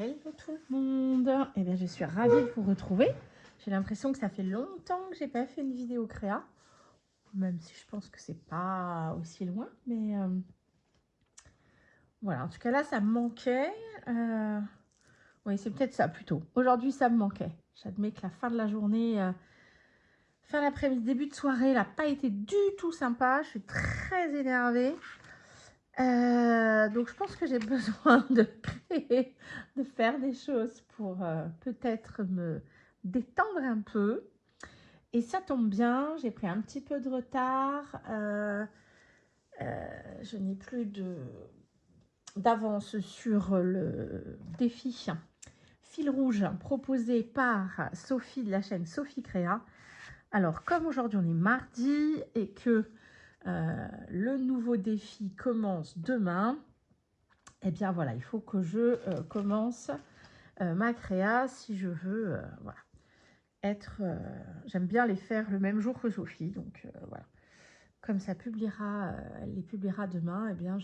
Hello tout le monde. Eh bien, je suis ravie de vous retrouver. J'ai l'impression que ça fait longtemps que j'ai pas fait une vidéo créa, même si je pense que c'est pas aussi loin, mais voilà. En tout cas là, ça me manquait. Oui, c'est peut-être ça plutôt. Aujourd'hui, ça me manquait. J'admets que la fin de la journée, fin d'après-midi, début de soirée, n'a pas été du tout sympa. Je suis très énervée. Donc je pense que j'ai besoin de créer, de faire des choses pour peut-être me détendre un peu. Et ça tombe bien, j'ai pris un petit peu de retard. Je n'ai plus d'avance sur le défi fil rouge proposé par Sophie de la chaîne Sophie Créa. Alors comme aujourd'hui on est mardi et que le nouveau défi commence demain, eh bien voilà, il faut que je commence ma créa si je veux voilà, être... j'aime bien les faire le même jour que Sophie, donc voilà. Comme ça publiera, elle les publiera demain, eh bien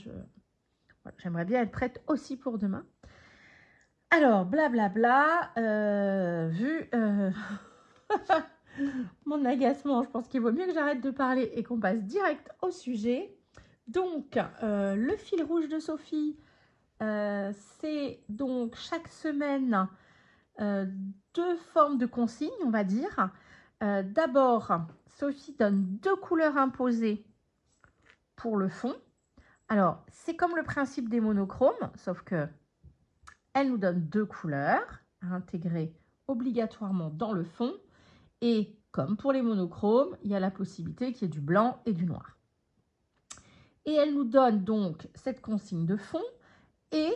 voilà, j'aimerais bien être prête aussi pour demain. Alors, blablabla, vu mon agacement, je pense qu'il vaut mieux que j'arrête de parler et qu'on passe direct au sujet. Donc, le fil rouge de Sophie, c'est donc chaque semaine deux formes de consignes, on va dire. D'abord, Sophie donne deux couleurs imposées pour le fond. Alors, c'est comme le principe des monochromes, sauf que elle nous donne deux couleurs à intégrer obligatoirement dans le fond. Et comme pour les monochromes, il y a la possibilité qu'il y ait du blanc et du noir. Et elle nous donne donc cette consigne de fond et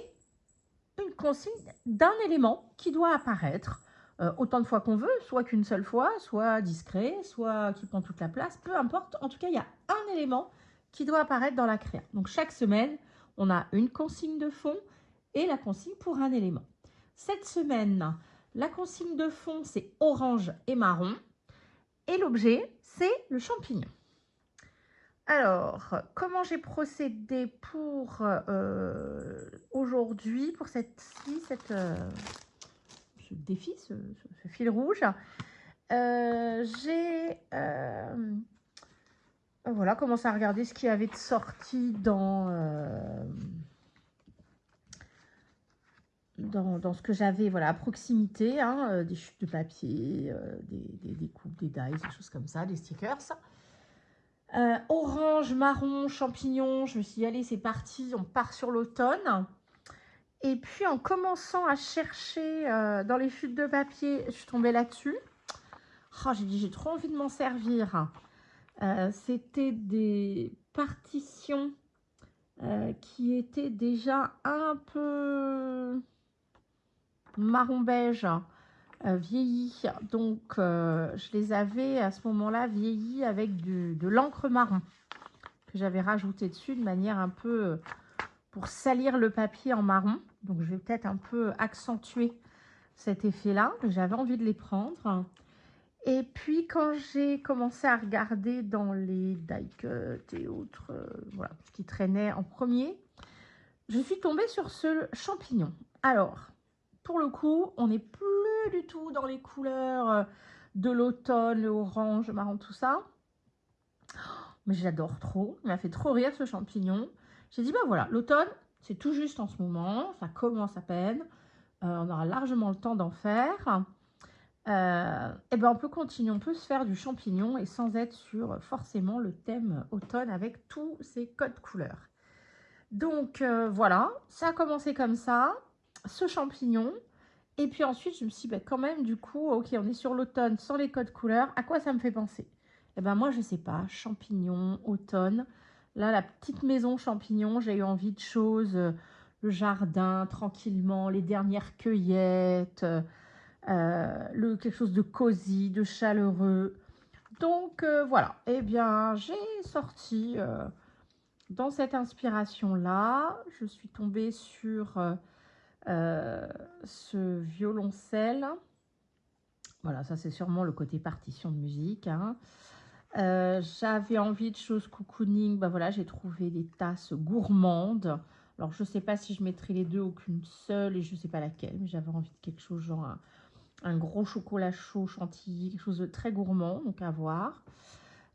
une consigne d'un élément qui doit apparaître autant de fois qu'on veut, soit qu'une seule fois, soit discret, soit qui prend toute la place, peu importe. En tout cas, il y a un élément qui doit apparaître dans la créa. Donc, chaque semaine, on a une consigne de fond et la consigne pour un élément. Cette semaine, la consigne de fond, c'est orange et marron. Et l'objet, c'est le champignon. Alors, comment j'ai procédé pour aujourd'hui, pour ce défi, ce fil rouge. J'ai voilà, commencé à regarder ce qu'il y avait de sorti dans ce que j'avais voilà, à proximité, hein, des chutes de papier, des coupes, des dies, des choses comme ça, des stickers. Orange, marron, champignon, je me suis dit, allez, c'est parti, on part sur l'automne. Et puis, en commençant à chercher dans les chutes de papier, je suis tombée là-dessus. Oh, j'ai dit, j'ai trop envie de m'en servir. C'était des partitions qui étaient déjà un peu marron beige, vieillies. Donc, je les avais à ce moment-là vieillies avec de l'encre marron que j'avais rajouté dessus de manière un peu pour salir le papier en marron. Donc, je vais peut-être un peu accentuer cet effet-là. J'avais envie de les prendre. Et puis, quand j'ai commencé à regarder dans les die-cut et autres, voilà, ce qui traînait en premier, je suis tombée sur ce champignon. Alors, pour le coup, on n'est plus du tout dans les couleurs de l'automne, le orange, le marron, tout ça. Mais j'adore trop. Il m'a fait trop rire ce champignon. J'ai dit, bah voilà, l'automne, c'est tout juste en ce moment. Ça commence à peine. On aura largement le temps d'en faire. Et ben on peut continuer, on peut se faire du champignon et sans être sur forcément le thème automne avec tous ces codes couleurs. Donc voilà, ça a commencé comme ça, ce champignon. Et puis ensuite, je me suis dit, bah, quand même, du coup, ok, on est sur l'automne sans les codes couleurs. À quoi ça me fait penser? Eh ben moi, je sais pas, champignons, automne. Là, la petite maison champignon, j'ai eu envie de choses, le jardin, tranquillement, les dernières cueillettes, quelque chose de cosy, de chaleureux. Donc voilà, eh bien j'ai sorti dans cette inspiration-là, je suis tombée sur ce violoncelle. Voilà, ça c'est sûrement le côté partition de musique. J'avais envie de choses cocooning, ben voilà, j'ai trouvé des tasses gourmandes. Alors, je ne sais pas si je mettrai les deux ou qu'une seule, et je ne sais pas laquelle, mais j'avais envie de quelque chose genre un gros chocolat chaud chantilly, quelque chose de très gourmand, donc à voir.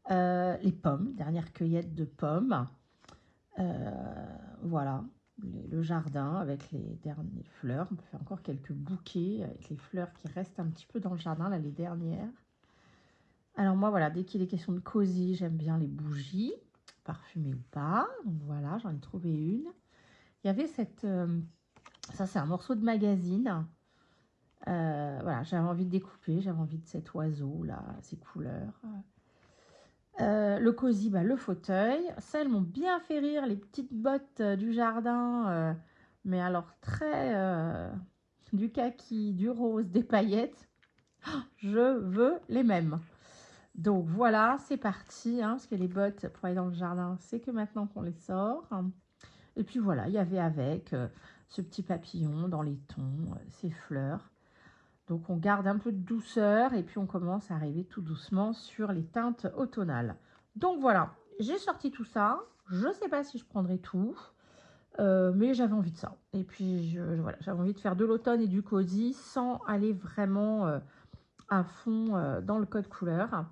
Les pommes, dernière cueillette de pommes. Voilà, le jardin avec les dernières fleurs. On peut faire encore quelques bouquets avec les fleurs qui restent un petit peu dans le jardin, là, les dernières. Alors moi, voilà, dès qu'il est question de cosy, j'aime bien les bougies, parfumées ou pas. Donc voilà, j'en ai trouvé une. Il y avait cette... ça, c'est un morceau de magazine. Voilà, j'avais envie de découper, j'avais envie de cet oiseau-là, ces couleurs. Le cosy, bah, le fauteuil. Ça, elles m'ont bien fait rire, les petites bottes du jardin. Mais alors, très... du kaki, du rose, des paillettes. Je veux les mêmes. Donc voilà, c'est parti, hein, parce que les bottes pour aller dans le jardin, c'est que maintenant qu'on les sort. Et puis voilà, il y avait avec ce petit papillon dans les tons, ces fleurs. Donc on garde un peu de douceur et puis on commence à arriver tout doucement sur les teintes automnales. Donc voilà, j'ai sorti tout ça. Je ne sais pas si je prendrai tout, mais j'avais envie de ça. Et puis voilà, j'avais envie de faire de l'automne et du cosy sans aller vraiment à fond dans le code couleur.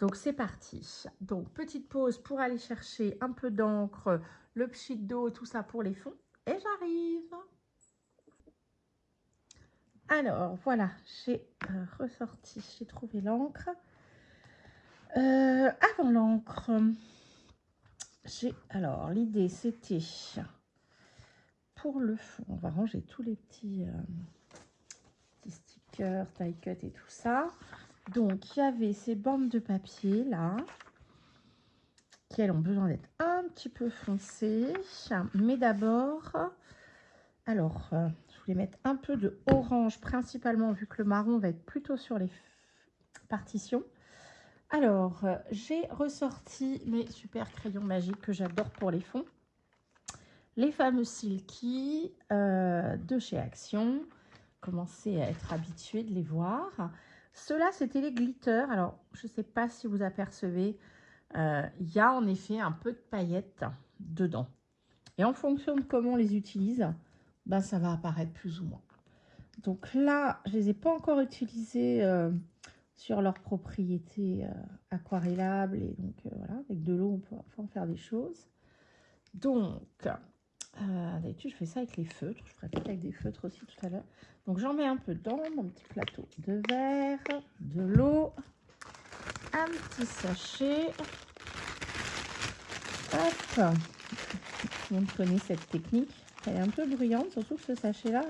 Donc c'est parti. Donc petite pause pour aller chercher un peu d'encre, le pchit d'eau, tout ça pour les fonds. Et j'arrive. Alors voilà, j'ai ressorti, j'ai trouvé l'encre. Avant l'encre, alors l'idée c'était pour le fond, on va ranger tous les petits stickers, die cut et tout ça. Donc il y avait ces bandes de papier là, qui elles ont besoin d'être un petit peu foncées. Mais d'abord, alors je voulais mettre un peu de orange principalement vu que le marron va être plutôt sur les partitions. Alors, j'ai ressorti mes super crayons magiques que j'adore pour les fonds. Les fameux Silky de chez Action. Commencez à être habitué de les voir. Ceux-là, c'était les glitters. Alors, je ne sais pas si vous apercevez, il y a en effet un peu de paillettes dedans. Et en fonction de comment on les utilise, ben, ça va apparaître plus ou moins. Donc là, je ne les ai pas encore utilisés sur leurs propriétés aquarellables. Et donc, voilà, avec de l'eau, on peut en faire des choses. Donc, d'habitude, je fais ça avec les feutres. Je ferai peut-être avec des feutres aussi tout à l'heure. Donc, j'en mets un peu dans mon petit plateau de verre, de l'eau, un petit sachet. Hop. Tout le monde connaît cette technique. Elle est un peu bruyante, surtout que ce sachet-là.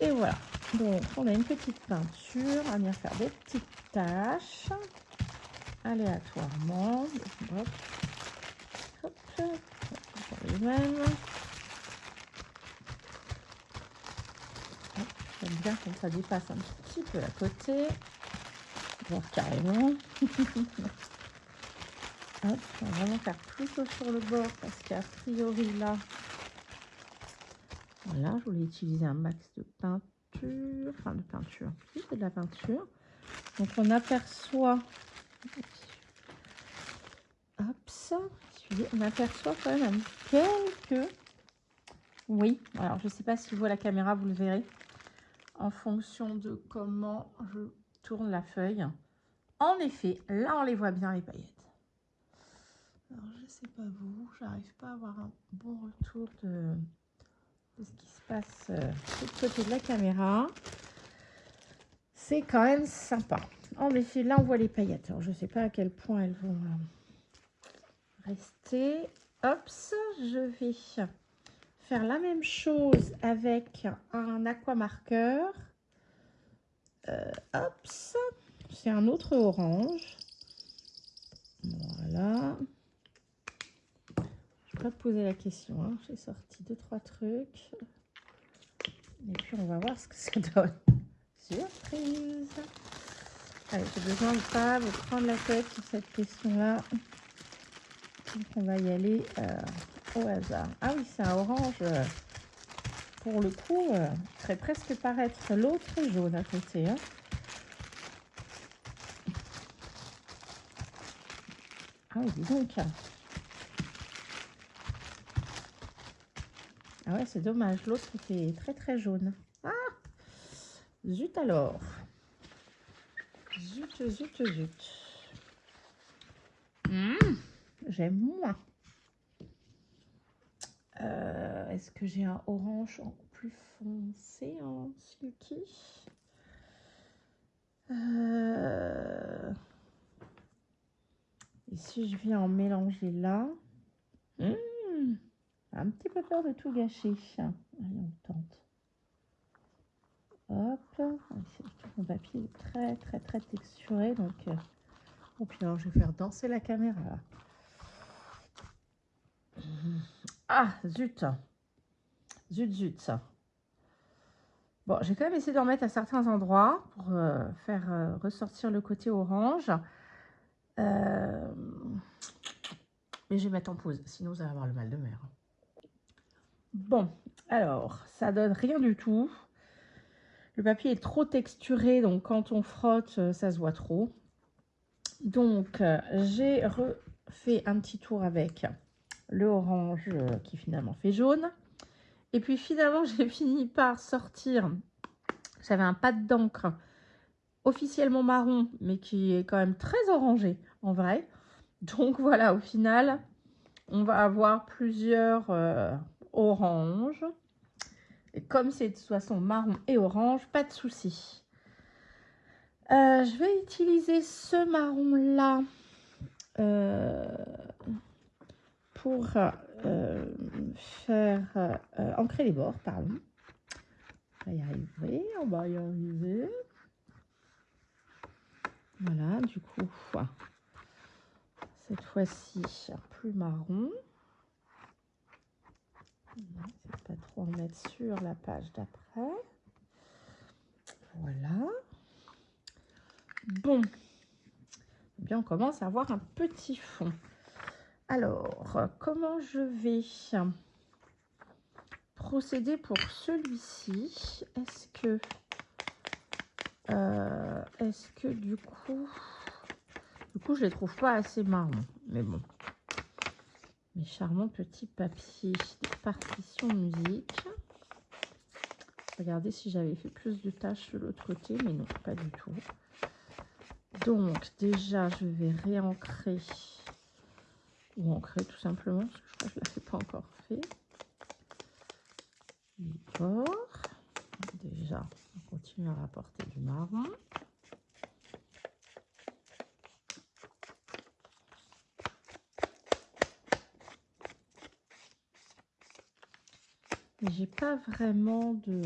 Et voilà. Donc, on a une petite peinture. On va venir faire des petites taches aléatoirement. Hop. Hop. Les mêmes. J'aime bien quand ça dépasse un petit peu à côté. Voir carrément. Hop, on va vraiment faire plutôt sur le bord parce qu'a priori là, voilà, je voulais utiliser un max de peinture, enfin de peinture, oui, c'est de la peinture. Donc on aperçoit, hop, on aperçoit quand même quelques, oui, alors je ne sais pas si vous voyez la caméra, vous le verrez, en fonction de comment je tourne la feuille. En effet, là on les voit bien les paillettes. Alors je sais pas vous, j'arrive pas à avoir un bon retour de ce qui se passe de l'autre côté de la caméra. C'est quand même sympa. En effet, là on voit les paillettes. Alors je sais pas à quel point elles vont rester. Hop, je vais faire la même chose avec un aquamarqueur. Hop, c'est un autre orange. Voilà. Je vais pas te poser la question. Hein. J'ai sorti 2-3 trucs. Et puis on va voir ce que ça donne. Surprise. Allez, j'ai besoin de pas vous prendre la tête sur cette question-là. Donc on va y aller au hasard. Ah oui, c'est un orange. Pour le coup, qui ferait presque paraître l'autre jaune à côté. Hein. Ah oui, dis donc. Ah ouais, c'est dommage. L'autre était très très jaune. Ah, zut alors. Zut, zut, zut. J'aime moins. Est-ce que j'ai un orange en plus foncé en silky? Et si je viens en mélanger là, un petit peu peur de tout gâcher. Allez, on tente. Hop, mon papier est très très très texturé, donc oh puis alors je vais faire danser la caméra là. Ah zut, zut. Bon, j'ai quand même essayé d'en mettre à certains endroits pour faire ressortir le côté orange. Mais je vais mettre en pause, sinon vous allez avoir le mal de mer. Bon, alors, ça donne rien du tout. Le papier est trop texturé, donc quand on frotte, ça se voit trop. Donc, j'ai refait un petit tour avec le orange qui finalement fait jaune. Et puis finalement, j'ai fini par sortir. J'avais un pad d'encre officiellement marron, mais qui est quand même très orangé en vrai. Donc voilà, au final, on va avoir plusieurs oranges. Et comme c'est de toute façon marron et orange, pas de souci. Je vais utiliser ce marron-là pour faire ancrer les bords, pardon. On va y arriver, on va y arriver. Voilà, du coup, cette fois-ci, plus marron. C'est pas trop en mettre sur la page d'après. Voilà. Bon. Eh bien, on commence à avoir un petit fond. Alors, comment je vais procéder pour celui-ci? Est-ce que du coup, je les trouve pas assez marrons. Mais bon, mes charmants petits papiers de partition musique. Regardez si j'avais fait plus de tâches de l'autre côté, mais non, pas du tout. Donc déjà, je vais réancrer ou ancrer tout simplement, parce que je crois que je ne l'avais pas encore fait. D'accord. Déjà, on continue à rapporter du marron. Mais j'ai pas vraiment de...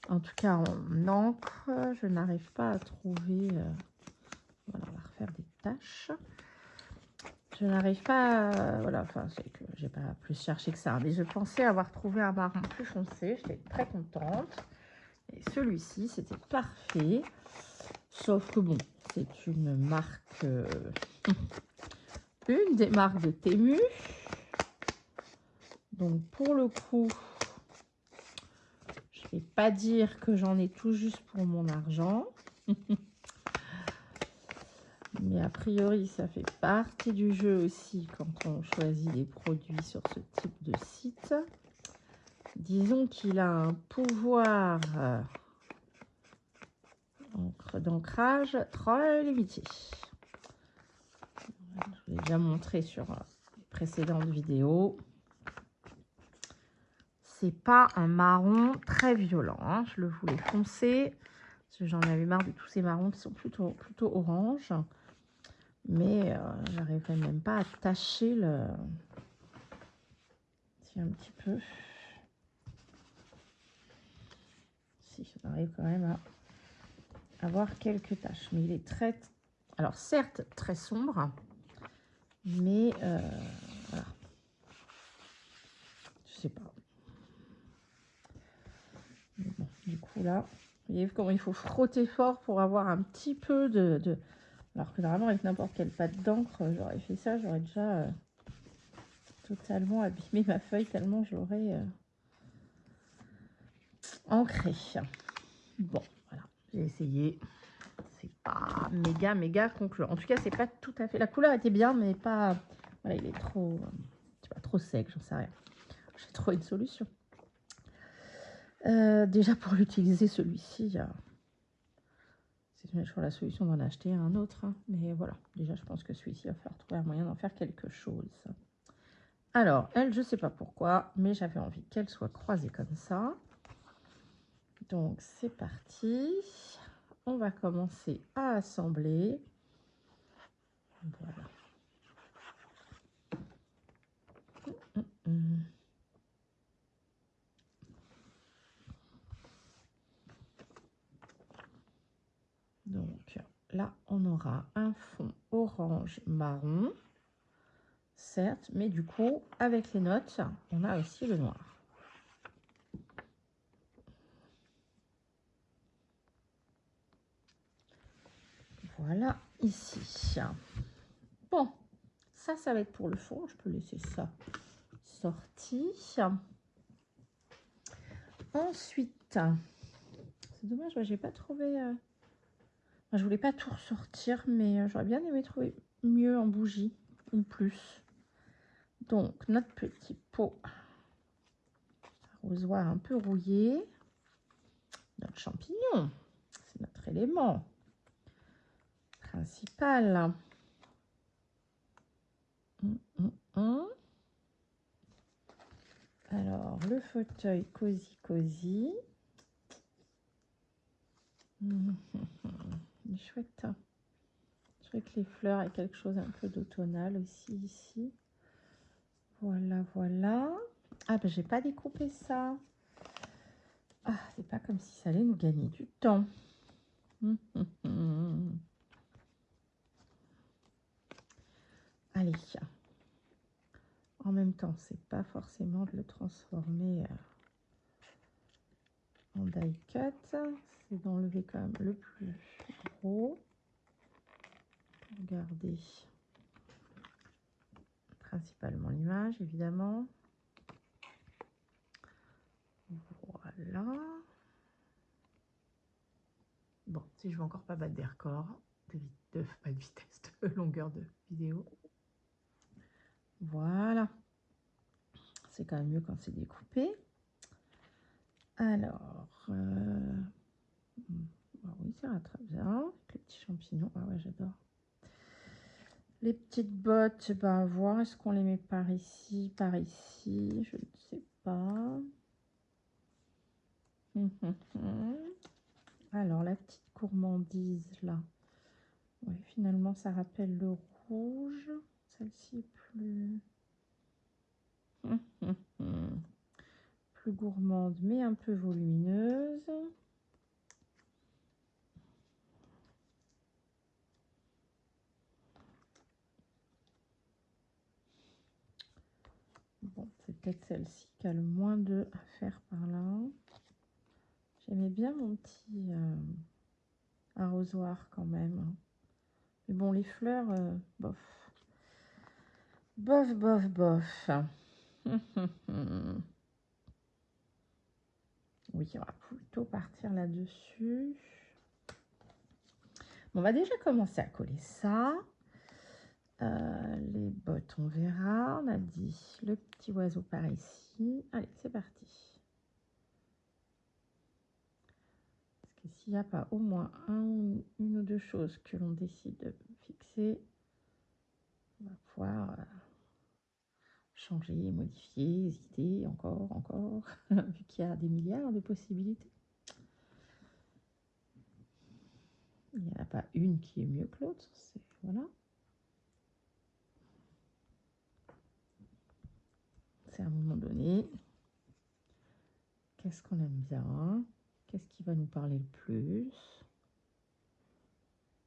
En tout cas, en encre, je n'arrive pas à trouver... Voilà, on va refaire des taches. Je n'arrive pas à... Voilà, enfin, c'est que j'ai pas plus cherché que ça. Mais je pensais avoir trouvé un marron plus foncé. J'étais très contente. Et celui-ci, c'était parfait. Sauf que bon, c'est une marque... une des marques de Temu. Donc, pour le coup... Je ne vais pas dire que j'en ai tout juste pour mon argent. Mais a priori, ça fait partie du jeu aussi quand on choisit des produits sur ce type de site. Disons qu'il a un pouvoir d'ancrage très limité. Je vous l'ai déjà montré sur les précédentes vidéos. C'est pas un marron très violent, hein. Je le voulais foncé parce que j'en avais marre de tous ces marrons qui sont plutôt orange. Mais j'arriverai même pas à tacher le... Si, un petit peu. Si, j'arrive quand même à avoir quelques taches. Mais il est très... Alors, certes, très sombre. Mais, voilà. Je sais pas. Mais bon, du coup, là, vous voyez comment il faut frotter fort pour avoir un petit peu de... Alors que normalement, avec n'importe quelle pâte d'encre, j'aurais fait ça, j'aurais déjà totalement abîmé ma feuille, tellement j'aurais ancré. Bon, voilà, j'ai essayé. C'est pas méga concluant. En tout cas, c'est pas tout à fait... La couleur était bien, mais pas... Voilà, il est trop... c'est pas trop sec, j'en sais rien. j'ai trouvé une solution. Déjà pour l'utiliser celui-ci, c'est toujours la solution d'en acheter un autre. Hein. Mais voilà, déjà je pense que celui-ci va falloir trouver un moyen d'en faire quelque chose. Alors, elle, je sais pas pourquoi, mais j'avais envie qu'elle soit croisée comme ça. Donc c'est parti. On va commencer à assembler. Voilà. Donc là, on aura un fond orange marron, certes, mais du coup, avec les notes, on a aussi le noir. Voilà, ici. Bon, ça va être pour le fond. Je peux laisser ça sorti. Ensuite, c'est dommage, j'ai pas trouvé... je voulais pas tout ressortir, mais j'aurais bien aimé trouver mieux en bougie ou plus. Donc, notre petit pot arrosoir un peu rouillé. Notre champignon, c'est notre élément principal. Alors, le fauteuil cosy cosy. Il est chouette. Je trouvais que les fleurs et quelque chose un peu d'automnal aussi ici. Voilà, voilà. Ah ben j'ai pas découpé ça. Ah, c'est pas comme si ça allait nous gagner du temps. Allez. En même temps, c'est pas forcément de le transformer en die cut. C'est d'enlever quand même le plus gros. Pour garder principalement l'image, évidemment. Voilà. Bon, si je veux encore pas battre des records pas de vitesse, de longueur de vidéo. Voilà. C'est quand même mieux quand c'est découpé. Alors, oui, ça va très bien. Les petits champignons, ah ouais, j'adore. Les petites bottes, ben, voir, est-ce qu'on les met par ici, je ne sais pas. Alors, la petite gourmandise, là. Oui, finalement, ça rappelle le rouge. Celle-ci est plus gourmande, mais un peu volumineuse. Bon, c'est peut-être celle-ci qui a le moins de à faire par là. J'aimais bien mon petit arrosoir quand même. Mais bon, les fleurs, bof. Bof, bof, bof. Oui, on va plutôt partir là-dessus. Bon, on va déjà commencer à coller ça. Les bottes, on verra. On a dit le petit oiseau par ici. Allez, c'est parti. Parce que s'il n'y a pas au moins une ou deux choses que l'on décide de fixer, on va pouvoir changer, modifier, hésiter, encore, vu qu'il y a des milliards de possibilités. Il n'y en a pas une qui est mieux que l'autre. Voilà. C'est à un moment donné. Qu'est-ce qu'on aime bien? Qu'est-ce qui va nous parler le plus?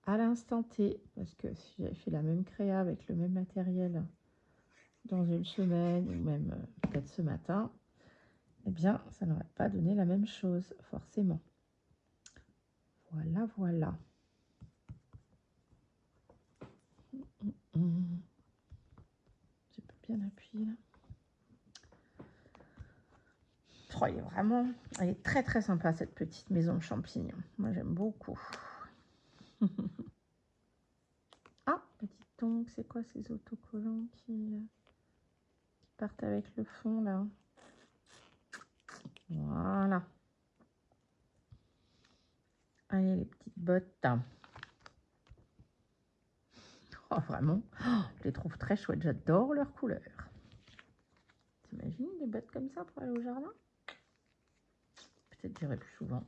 À l'instant T, parce que si j'avais fait la même créa avec le même matériel dans une semaine ou même peut-être ce matin, eh bien, ça n'aurait pas donné la même chose, forcément. Voilà, voilà. Je peux bien appuyer là. Oh, elle est très très sympa cette petite maison de champignons. Moi j'aime beaucoup. Ah, petite tongue, c'est quoi ces autocollants qui partent avec le fond là? Allez, les petites bottes. Oh, vraiment, je les trouve très chouettes. J'adore leur couleur. T'imagines des bottes comme ça pour aller au jardin? Peut-être j'irai plus souvent.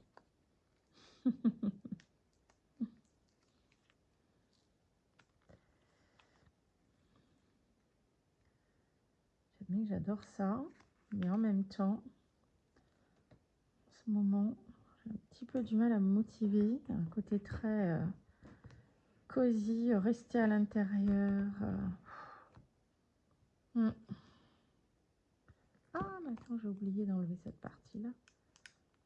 J'adore ça, mais en même temps, en ce moment, j'ai un petit peu du mal à me motiver. Il y a un côté très cosy, rester à l'intérieur. Ah, mais attends, j'ai oublié d'enlever cette partie-là.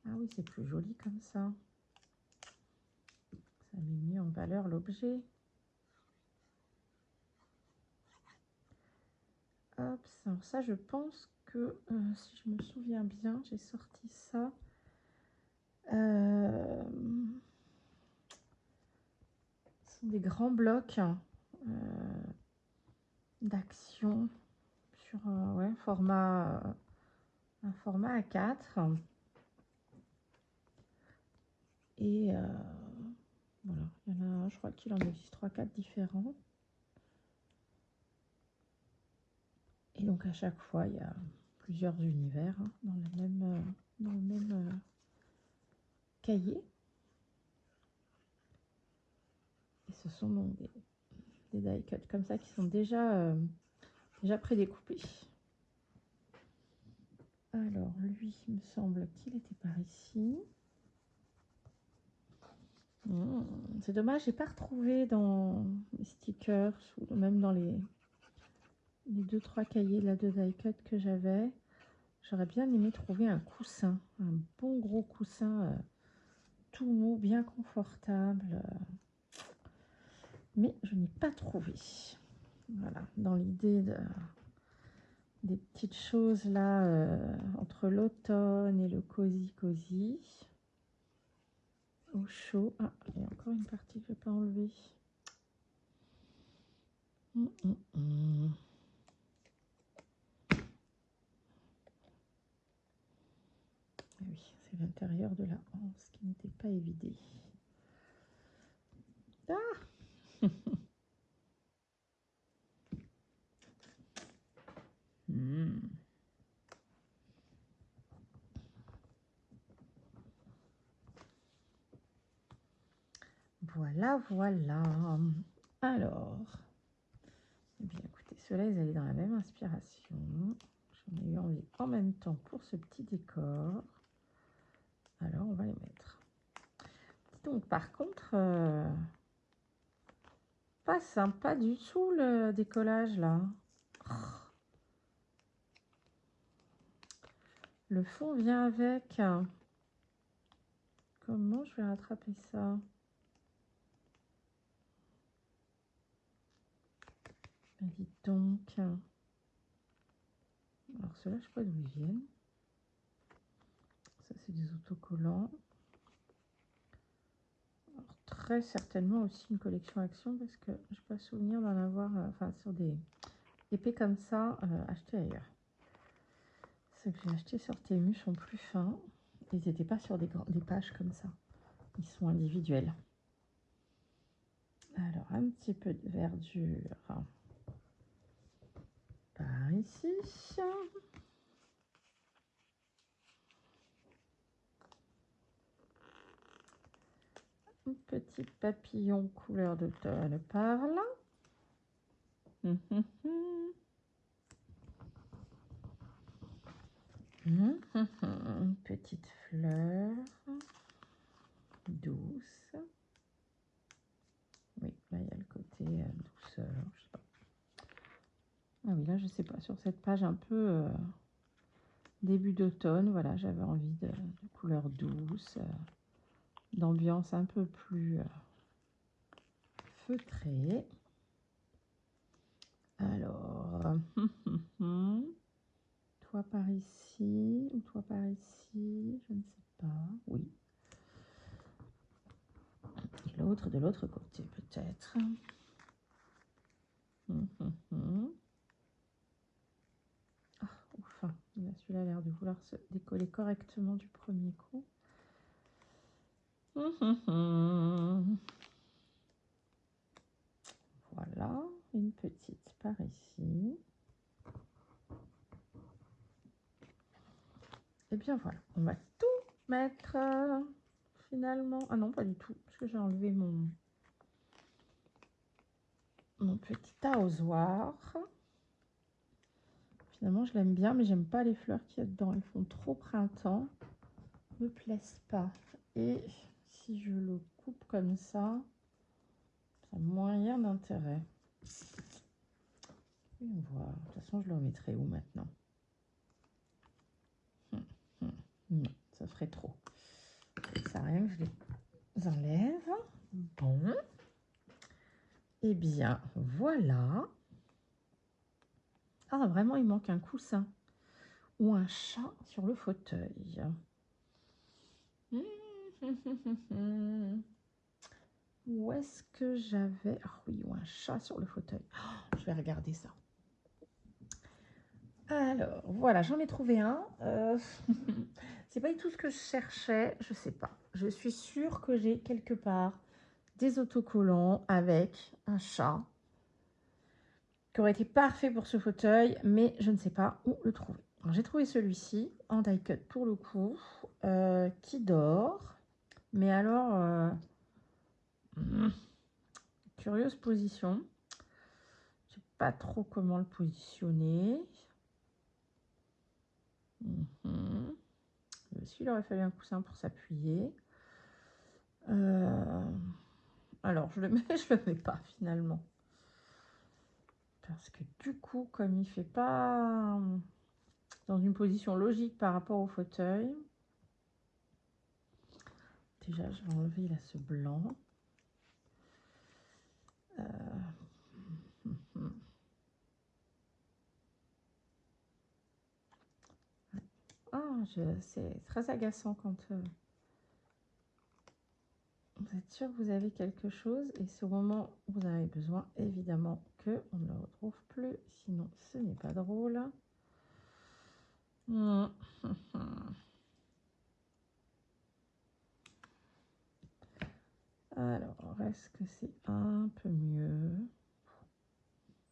Ah oui, c'est plus joli comme ça. Ça met mieux en valeur l'objet. Hop, alors ça, je pense que, si je me souviens bien, j'ai sorti ça. Ce sont des grands blocs d'action sur ouais, un format A4. Et voilà, il y en a, je crois qu'il en existe 3-4 différents. Et donc à chaque fois, il y a plusieurs univers hein, dans le même cahier. Et ce sont donc des die cuts comme ça qui sont déjà prédécoupés. Alors lui, il me semble qu'il était par ici. C'est dommage, j'ai pas retrouvé dans les stickers ou même dans les 2-3 cahiers là, de die cut que j'avais. J'aurais bien aimé trouver un coussin, un bon gros coussin tout mou, bien confortable. Mais je n'ai pas trouvé. Voilà, dans l'idée des petites choses là entre l'automne et le cosy. Au chaud. Ah, il y a encore une partie que je n'ai pas enlevée. Oui, c'est l'intérieur de la hanse qui n'était pas évidé. Ah Voilà, voilà. Alors, eh bien, écoutez, ceux-là, ils allaient dans la même inspiration. J'en ai eu envie en même temps pour ce petit décor. Alors, on va les mettre. Donc, par contre, pas sympa du tout le décollage, là. Le fond vient avec. Comment je vais rattraper ça? Ben, dites donc. Alors, ceux-là, je ne sais pas d'où ils viennent. Ça, c'est des autocollants. Alors, très certainement aussi une collection Action parce que je n'ai pas souvenir d'en avoir, enfin, sur des épées comme ça, acheté ailleurs. Ceux que j'ai achetés sur Temu sont plus fins. Ils n'étaient pas sur des pages comme ça. Ils sont individuels. Alors, un petit peu de verdure par ici. Un petit papillon couleur d'automne par là. Une petite fleur douce. Oui, là il y a le côté douceur. Je sais pas. Ah oui, là je sais pas. Sur cette page un peu début d'automne, voilà, j'avais envie de couleurs douces, d'ambiance un peu plus feutrée. Alors, toi par ici ou toi par ici, je ne sais pas. Oui. Et l'autre de l'autre côté peut-être. Ah, enfin, celui-là a l'air de vouloir se décoller correctement du premier coup. Voilà, une petite par ici. Et bien voilà, on va tout mettre finalement. Ah non, pas du tout, parce que j'ai enlevé mon petit arrosoir. Finalement, je l'aime bien, mais j'aime pas les fleurs qu'il y a dedans. Elles font trop printemps. Me plaisent pas. Et si je le coupe comme ça a moyen d'intérêt. On voit. De toute façon, je le remettrai où maintenant? Non, ça ferait trop. Ça sert à rien que je les enlève. Bon. Eh bien, voilà. Ah, vraiment, il manque un coussin ou un chat sur le fauteuil. Où est-ce que j'avais... Ah oui, ou un chat sur le fauteuil. Oh, je vais regarder ça. Alors, voilà, j'en ai trouvé un. C'est pas du tout ce que je cherchais, je sais pas. Je suis sûre que j'ai quelque part des autocollants avec un chat qui aurait été parfait pour ce fauteuil, mais je ne sais pas où le trouver. J'ai trouvé celui-ci en die cut pour le coup, qui dort, mais alors curieuse position. Je sais pas trop comment le positionner. Aussi, il aurait fallu un coussin pour s'appuyer. Alors, je le mets, je le mets pas finalement. Parce que du coup, comme il fait pas dans une position logique par rapport au fauteuil, déjà, je vais enlever là ce blanc. Ah, c'est très agaçant quand vous êtes sûr que vous avez quelque chose et c'est au moment où vous en avez besoin, évidemment, qu'on ne le retrouve plus. Sinon, ce n'est pas drôle. Alors, est-ce que c'est un peu mieux?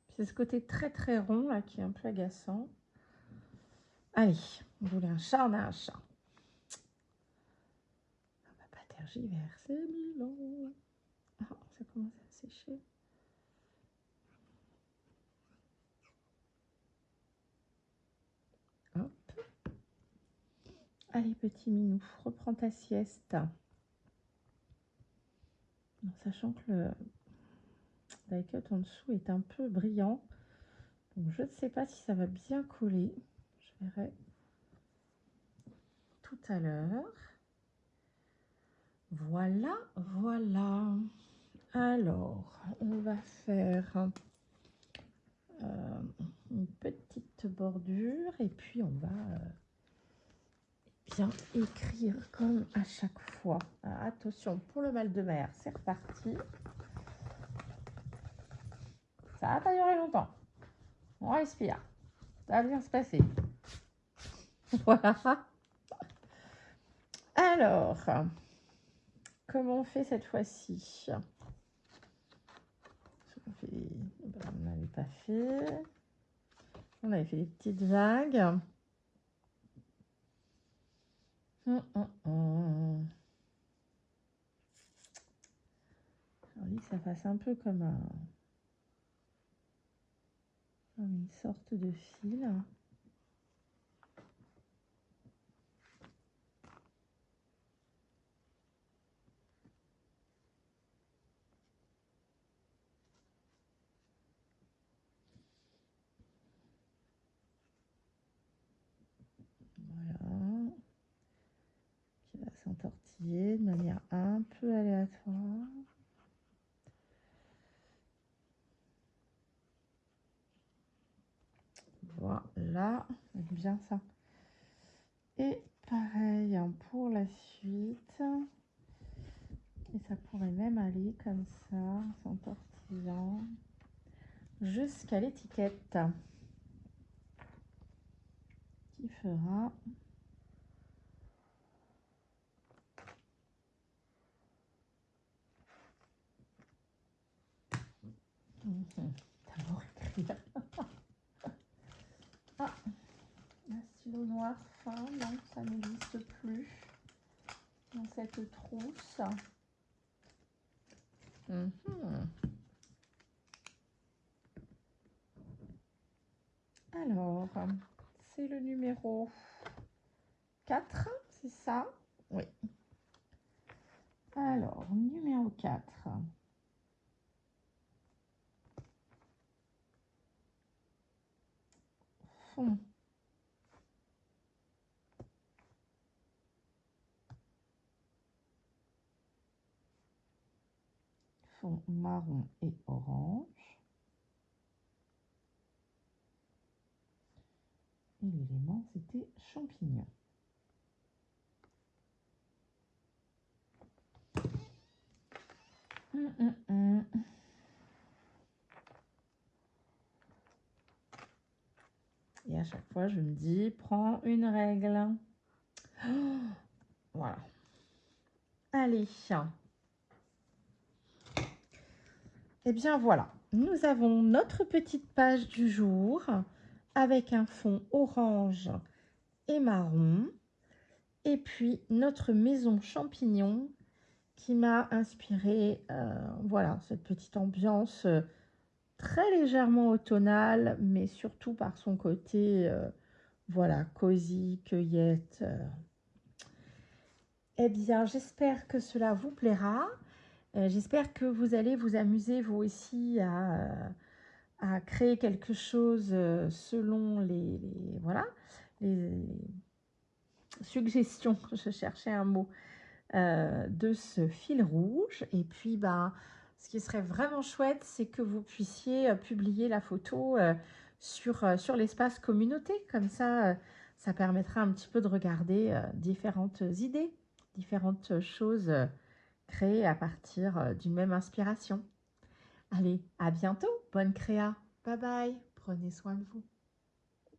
C'est ce côté très très rond là qui est un peu agaçant. Allez, vous voulez un chat, on a un chat. On va pas tergiverser, Milo. Ah, ça commence à sécher. Hop. Allez, petit minou, reprends ta sieste. En sachant que le die-cut en dessous est un peu brillant. Donc, je ne sais pas si ça va bien coller. Je verrai tout à l'heure. Voilà, voilà. Alors, on va faire une petite bordure et puis on va bien écrire comme à chaque fois. Alors, attention, pour le mal de mer, c'est reparti. Ça va pas durer longtemps. On respire. Ça va bien se passer. Voilà. Alors, comment on fait cette fois-ci? On n'avait pas fait. On avait fait des petites vagues. J'ai envie que ça fasse un peu comme une sorte de fil. Voilà. Qui va s'entortiller de manière un peu aléatoire. Voilà, bien ça. Et pareil pour la suite. Et ça pourrait même aller comme ça, s'entortillant, jusqu'à l'étiquette. Qui fera D'abord écrire. Ah, un stylo noir fin, non, ça n'existe plus dans cette trousse. Alors, c'est le numéro 4, c'est ça? Oui. Alors, numéro 4. Fond. Fond marron et orange. Et l'élément, c'était champignon. Et à chaque fois, je me dis, prends une règle. Oh, voilà. Allez. Et bien voilà, nous avons notre petite page du jour avec un fond orange et marron. Et puis notre maison champignon qui m'a inspiré, voilà, cette petite ambiance très légèrement automnale, mais surtout par son côté, voilà, cosy, cueillette. Eh bien, j'espère que cela vous plaira. J'espère que vous allez vous amuser vous aussi à créer quelque chose selon voilà, les suggestions, je cherchais un mot, de ce fil rouge. Et puis, ben, ce qui serait vraiment chouette, c'est que vous puissiez publier la photo sur l'espace communauté. Comme ça permettra un petit peu de regarder différentes idées, différentes choses créées à partir d'une même inspiration. Allez, à bientôt, bonne créa. Bye bye, prenez soin de vous.